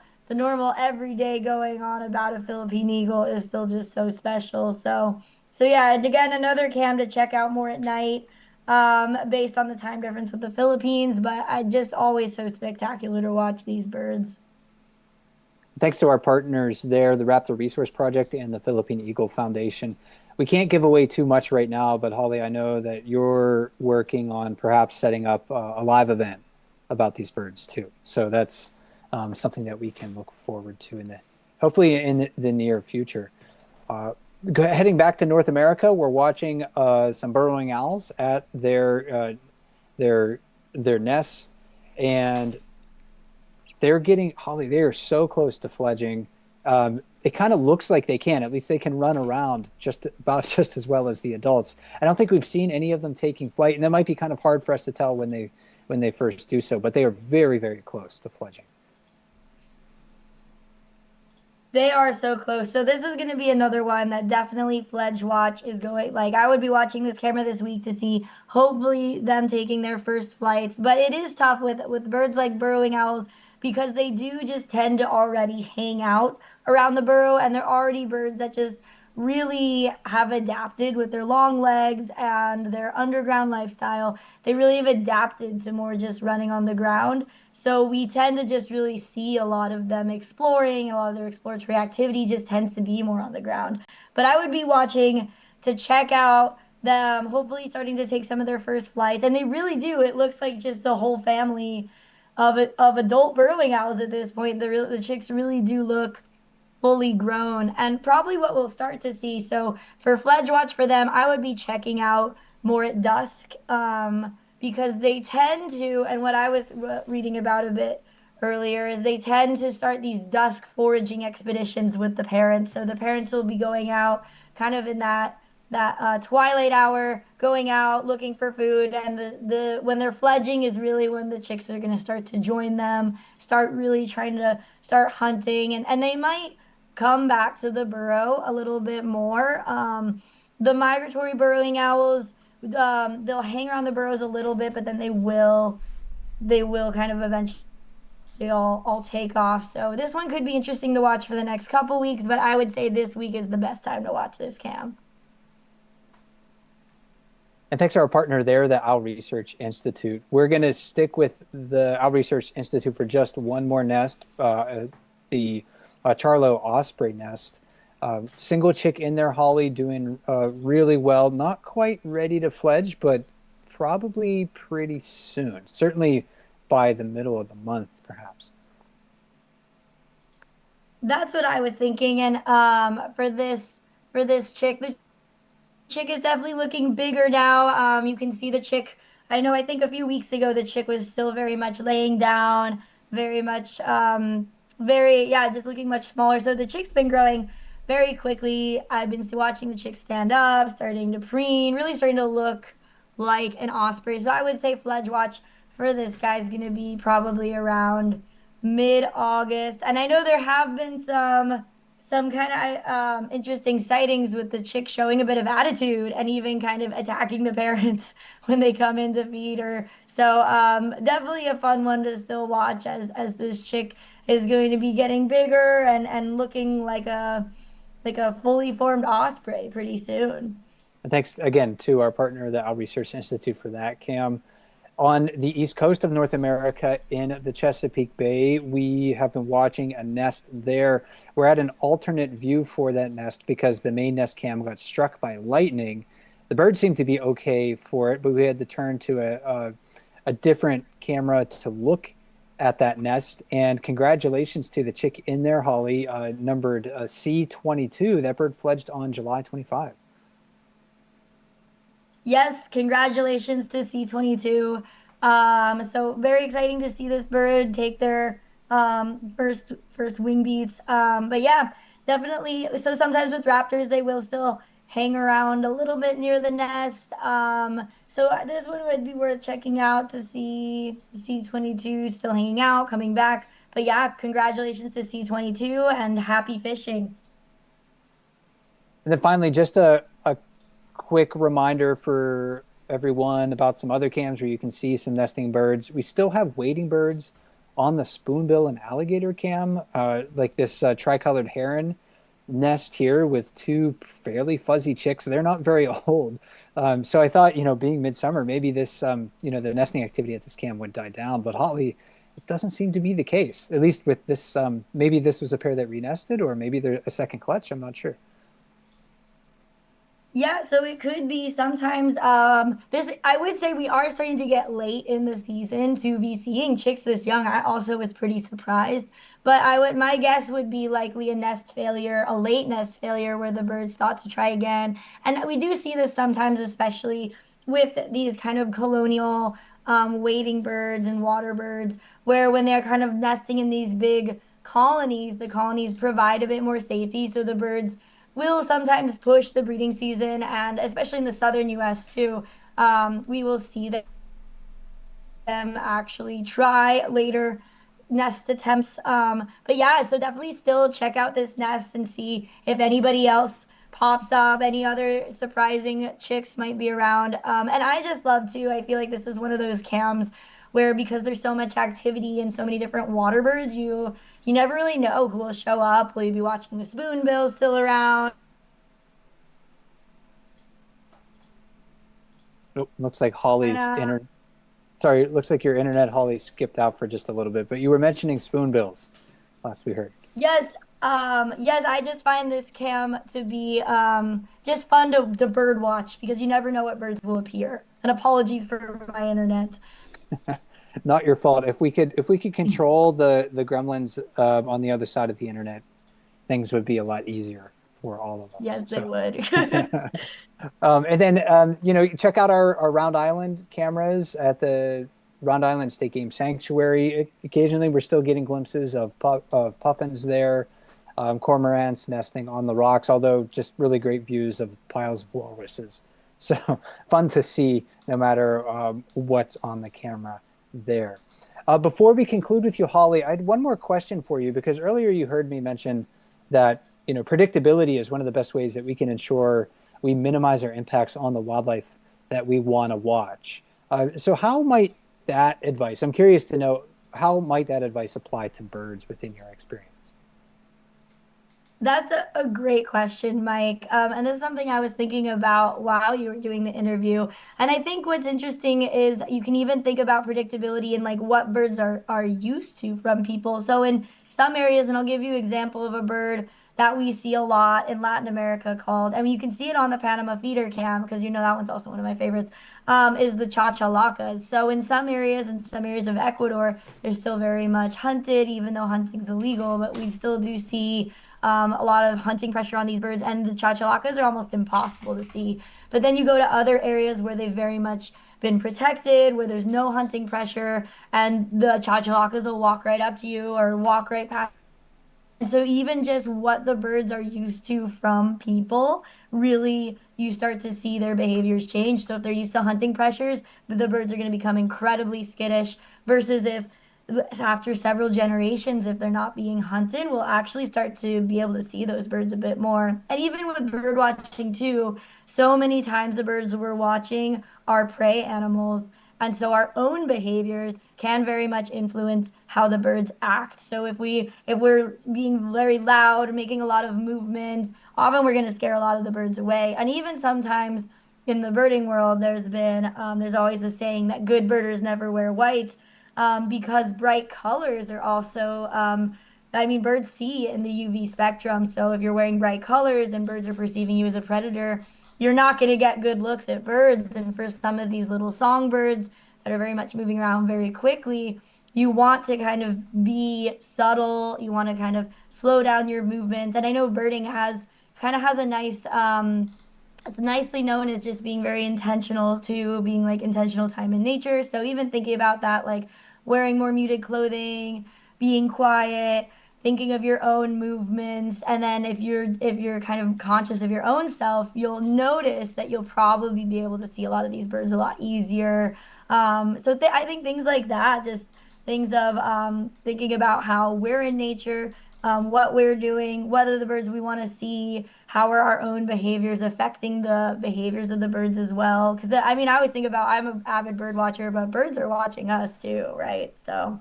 everyday going on about a Philippine eagle is still just so special. So yeah, and again, another cam to check out more at night, based on the time difference with the Philippines, but I just always so spectacular to watch these birds. Thanks to our partners there, the Raptor Resource Project and the Philippine Eagle Foundation. We can't give away too much right now, but Holly, I know that you're working on perhaps setting up a live event about these birds too. So that's something that we can look forward to hopefully in the near future. Heading back to North America, we're watching some burrowing owls at their nests, and they're getting, Holly, they are so close to fledging. It kind of looks like they can. At least they can run around just as well as the adults. I don't think we've seen any of them taking flight, and that might be kind of hard for us to tell when they first do so. But they are very, very close to fledging. They are so close. So this is going to be another one that definitely Fledge Watch is going. Like I would be watching this camera this week to see hopefully them taking their first flights. But it is tough with birds like burrowing owls because they do just tend to already hang out around the burrow, and they're already birds that just really have adapted with their long legs and their underground lifestyle. They really have adapted to more just running on the ground. So we tend to just really see a lot of them exploring, a lot of their exploratory activity just tends to be more on the ground. But I would be watching to check out them hopefully starting to take some of their first flights. And they really do. It looks like just a whole family of adult burrowing owls at this point. The chicks really do look fully grown, and probably what we'll start to see. So for fledge watch for them, I would be checking out more at dusk, because they tend to, and what I was reading about a bit earlier is they tend to start these dusk foraging expeditions with the parents. So the parents will be going out kind of in that twilight hour, going out looking for food, and the when they're fledging is really when the chicks are going to start to join them, start really trying to start hunting, and they might come back to the burrow a little bit more. The migratory burrowing owls, they'll hang around the burrows a little bit, but then they will kind of eventually all take off. So this one could be interesting to watch for the next couple weeks, but I would say this week is the best time to watch this cam. And thanks to our partner there, the Owl Research Institute. We're going to stick with the Owl Research Institute for just one more nest, the Charlo osprey nest. Single chick in there, Holly, doing really well. Not quite ready to fledge, but probably pretty soon. Certainly by the middle of the month, perhaps. That's what I was thinking. And for this chick, the chick is definitely looking bigger now. You can see the chick. I think a few weeks ago the chick was still very much laying down, very much yeah, just looking much smaller. So the chick's been growing very quickly. I've been watching the chick stand up, starting to preen, really starting to look like an osprey. So I would say fledge watch for this guy is going to be probably around mid-August. And I know there have been some kind of interesting sightings with the chick showing a bit of attitude and even kind of attacking the parents when they come in to feed her. So definitely a fun one to still watch as this chick is going to be getting bigger and looking like a fully formed osprey pretty soon. And thanks again to our partner, the Owl Research Institute, for that, Cam. On the east coast of North America in the Chesapeake Bay, we have been watching a nest there. We're at an alternate view for that nest because the main nest cam got struck by lightning. The birds seemed to be okay for it, but we had to turn to a different camera to look at that nest. And congratulations to the chick in there, Holly, numbered C22. That bird fledged on July 25. Yes, congratulations to C22. So very exciting to see this bird take their first wing beats. But yeah, definitely. So sometimes with raptors, they will still hang around a little bit near the nest. So this one would be worth checking out to see C22 still hanging out, coming back. But yeah, congratulations to C22 and happy fishing. And then finally, just a quick reminder for everyone about some other cams where you can see some nesting birds. We still have wading birds on the spoonbill and alligator cam, like this tricolored heron nest here with two fairly fuzzy chicks. They're not very old. So I thought, being midsummer, maybe this, the nesting activity at this cam would die down. But Holly, it doesn't seem to be the case, at least with this. Maybe this was a pair that renested, or maybe they're a second clutch. I'm not sure. Yeah, so it could be sometimes this I would say we are starting to get late in the season to be seeing chicks this young. I also was pretty surprised. But my guess would be likely a nest failure, a late nest failure where the birds thought to try again. And we do see this sometimes, especially with these kind of colonial wading birds and water birds, where when they're kind of nesting in these big colonies, the colonies provide a bit more safety. So the birds will sometimes push the breeding season, and especially in the southern US too, we will see them actually try later nest attempts. But yeah, so definitely still check out this nest and see if anybody else pops up, any other surprising chicks might be around. And I just love to, I feel like this is one of those cams where because there's so much activity and so many different water birds, you never really know who will show up. Will you be watching the spoonbills still around? Nope, looks like Holly's And internet. Sorry, it looks like your internet, Holly, skipped out for just a little bit, but you were mentioning spoonbills last we heard. yes, yes, I just find this cam to be just fun to bird watch because you never know what birds will appear. And apologies for my internet. Not your fault. If we could control the gremlins on the other side of the internet, things would be a lot easier for all of us. Yes, they would. And then check out our Round Island cameras at the Round Island State Game Sanctuary. Occasionally, we're still getting glimpses of puffins there, cormorants nesting on the rocks. Although just really great views of piles of walruses. So fun to see, no matter what's on the camera there. Before we conclude with you, Holly, I had one more question for you, because earlier you heard me mention that predictability is one of the best ways that we can ensure we minimize our impacts on the wildlife that we want to watch. So how might that advice, I'm curious to know, how might that advice apply to birds within your experience? That's a great question, Mike. And this is something I was thinking about while you were doing the interview. And I think what's interesting is you can even think about predictability and like what birds are used to from people. So in some areas, and I'll give you an example of a bird that we see a lot in Latin America called, I mean, you can see it on the Panama feeder cam because that one's also one of my favorites, is the chachalacas. So in some areas of Ecuador, they're still very much hunted, even though hunting's illegal, but we still do see a lot of hunting pressure on these birds, and the chachalacas are almost impossible to see. But then you go to other areas where they've very much been protected, where there's no hunting pressure, and the chachalacas will walk right up to you or walk right past. And so even just what the birds are used to from people, really you start to see their behaviors change. So if they're used to hunting pressures, the birds are going to become incredibly skittish, versus if after several generations, if they're not being hunted, we'll actually start to be able to see those birds a bit more. And even with bird watching too, so many times the birds we're watching are prey animals. And so our own behaviors can very much influence how the birds act. So if we're being very loud, making a lot of movements, often we're going to scare a lot of the birds away. And even sometimes in the birding world, there's always a saying that good birders never wear white, because bright colors are also, I mean, birds see in the UV spectrum. So if you're wearing bright colors and birds are perceiving you as a predator, you're not going to get good looks at birds. And for some of these little songbirds that are very much moving around very quickly, you want to kind of be subtle. You want to kind of slow down your movements. And I know birding has a nice, it's nicely known as just being very intentional, to being like intentional time in nature. So even thinking about that, like wearing more muted clothing, being quiet, thinking of your own movements, and then if you're kind of conscious of your own self, you'll notice that you'll probably be able to see a lot of these birds a lot easier. I think things like that, just things of thinking about how we're in nature, what we're doing, whether the birds we want to see, how are our own behaviors affecting the behaviors of the birds as well. Because I mean, I always think about, I'm an avid bird watcher, but birds are watching us too, right? So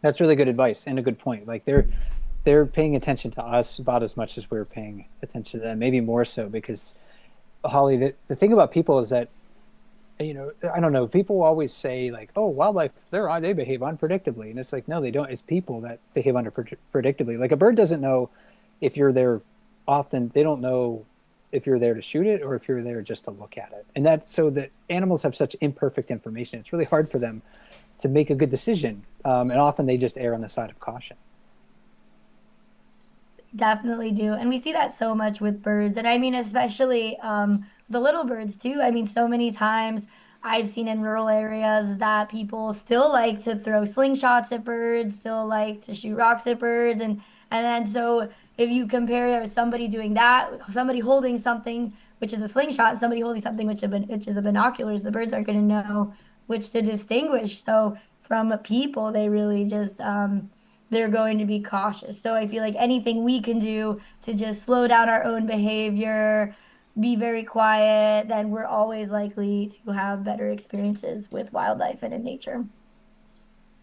That's really good advice and a good point. Like they're paying attention to us about as much as we're paying attention to them, maybe more so, because Holly, the thing about people is that, I don't know, people always say like, oh, wildlife, they behave unpredictably. And it's like, no, they don't. It's people that behave unpredictably. Like a bird doesn't know if you're there often. They don't know if you're there to shoot it or if you're there just to look at it. And so that animals have such imperfect information. It's really hard for them to make a good decision. And often they just err on the side of caution. definitely do. And we see that so much with birds. And I mean, especially the little birds too. I mean, so many times I've seen in rural areas that people still like to throw slingshots at birds, still like to shoot rocks at birds. And then so if you compare somebody doing that, somebody holding something, which is a slingshot, somebody holding something which is a binoculars, the birds aren't going to know which to distinguish. So from people, they really just they're going to be cautious. So I feel like anything we can do to just slow down our own behavior, be very quiet, then we're always likely to have better experiences with wildlife and in nature.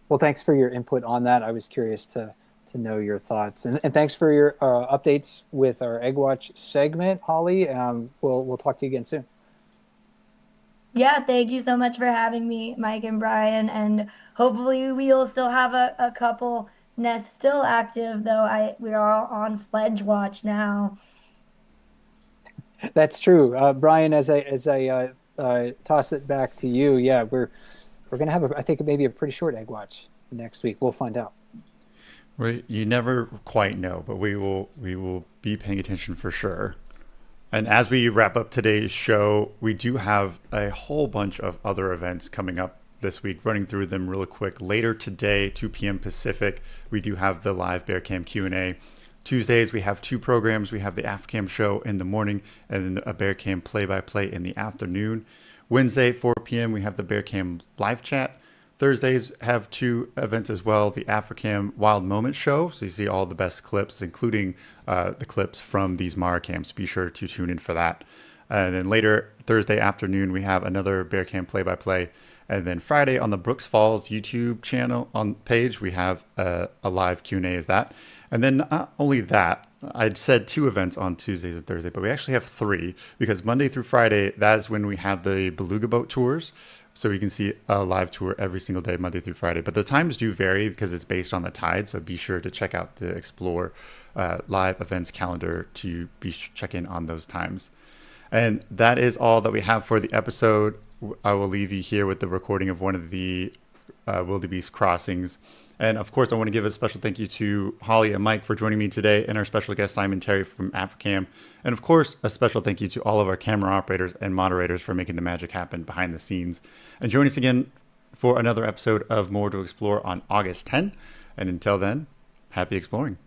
Well, thanks for your input on that. I was curious to know your thoughts, and thanks for your updates with our Egg Watch segment, Holly. We'll talk to you again soon. Yeah, thank you so much for having me, Mike and Brian, and hopefully we'll still have a couple nests still active, though we are all on fledge watch now. That's true, Brian. As I toss it back to you, yeah, we're gonna have I think maybe a pretty short Egg Watch next week. We'll find out. Right, you never quite know, but we will be paying attention for sure. And as we wrap up today's show, we do have a whole bunch of other events coming up this week, running through them real quick. Later today, 2 p.m. Pacific, we do have the live Bear Cam Q&A. Tuesdays, we have 2 programs. We have the Africam show in the morning and then a Bear Cam play-by-play in the afternoon. Wednesday, 4 p.m., we have the Bear Cam live chat. Thursdays have 2 events as well, the Africam Wild Moment Show. So you see all the best clips, including the clips from these Mara cams. Be sure to tune in for that. And then later, Thursday afternoon, we have another Bear Cam play-by-play. And then Friday on the Brooks Falls YouTube channel page, we have a live Q&A as that. And then not only that, I'd said 2 events on Tuesdays and Thursday, but we actually have 3 because Monday through Friday, that is when we have the beluga boat tours. So you can see a live tour every single day, Monday through Friday. But the times do vary because it's based on the tide. So be sure to check out the Explore live events calendar to check in on those times. And that is all that we have for the episode. I will leave you here with the recording of one of the wildebeest crossings. And of course, I want to give a special thank you to Holly and Mike for joining me today, and our special guest, Simon Terry from Africam. And of course, a special thank you to all of our camera operators and moderators for making the magic happen behind the scenes. And join us again for another episode of More to Explore on August 10. And until then, happy exploring.